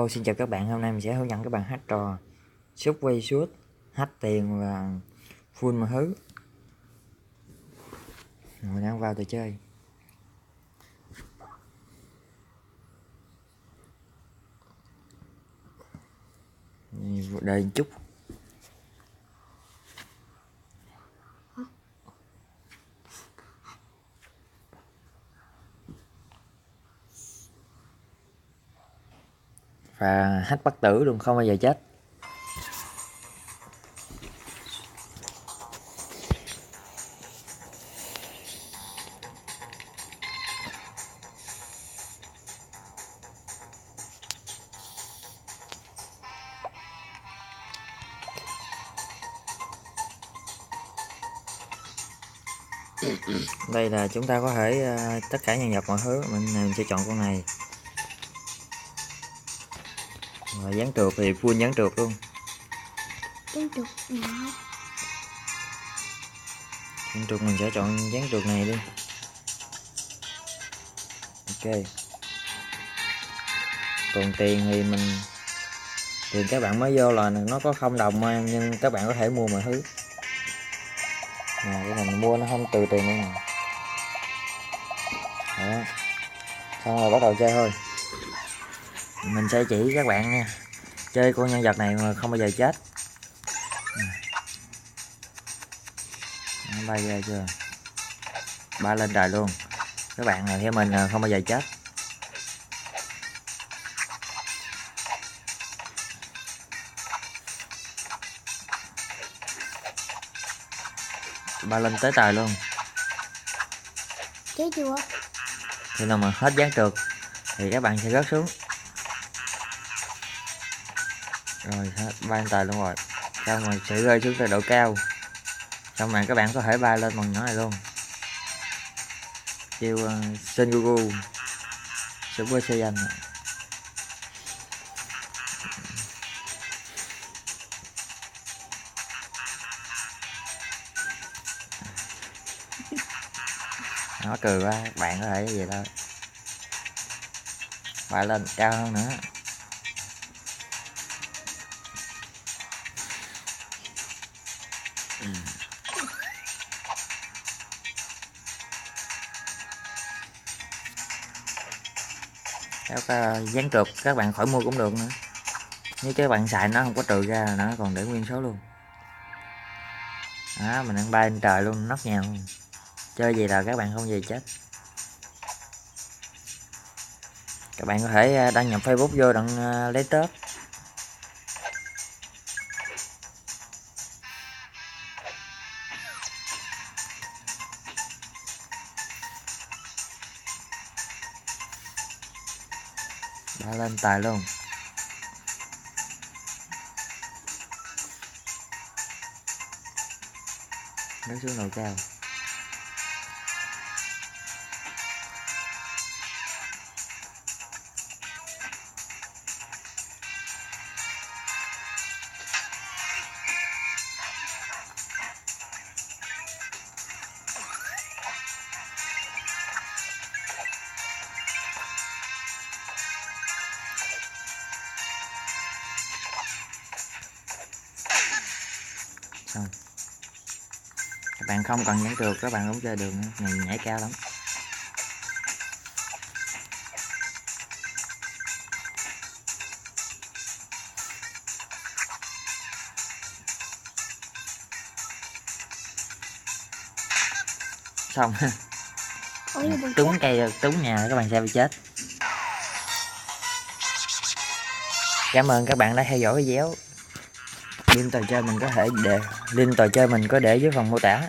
Hello, xin chào các bạn. Hôm nay mình sẽ hướng dẫn các bạn hát trò sút quay suốt, hát tiền và full mọi thứ. Mình đang vào trò chơi. Đợi một chút. Và hát bất tử luôn, không bao giờ chết. Đây là chúng ta có thể tất cả nhân vật mọi thứ. Mình sẽ chọn con này. Và dán trượt thì full dán trượt luôn. Dán trượt nào? Dán trượt mình sẽ chọn dán trượt này đi. Ok. Còn tiền thì tiền các bạn mới vô là nó có 0 đồng mà, nhưng các bạn có thể mua mọi thứ. Cái này mình mua nó không từ tiền luôn nè. Đó. Xong rồi bắt đầu chơi thôi. Mình sẽ chỉ các bạn nha, chơi con nhân vật này mà không bao giờ chết. Nó bay ra chưa, ba lên trời luôn. Các bạn này theo mình không bao giờ chết. Ba lên tới trời luôn. Chết chưa? Khi nào mà hết dán trượt thì các bạn sẽ rớt xuống. Rồi hết ba lên trời luôn rồi. Xong rồi sẽ rơi xuống từ độ cao. Xong rồi các bạn có thể bay lên bằng nhỏ này luôn. Kêu Sengoku Super Saiyan. Nó cười quá, các bạn có thể cái gì đâu. Bay lên cao hơn nữa. Các dán trượt các bạn khỏi mua cũng được nữa. Nếu các bạn xài nó không có trừ ra, nó còn để nguyên số luôn. Đó, mình đang bay lên trời luôn, nóc nhà luôn. Chơi gì là các bạn không về chết. Các bạn có thể đăng nhập Facebook vô đặng lấy tớp. Đã lên tài luôn. Nó xuống độ cao. Xong. Các bạn không cần nhảy trượt, các bạn cũng chơi được nữa. Này nhảy cao lắm. Xong. Trúng cây, trúng nhà các bạn sẽ bị chết. Cảm ơn các bạn đã theo dõi video. Link trò chơi mình có để dưới phần mô tả.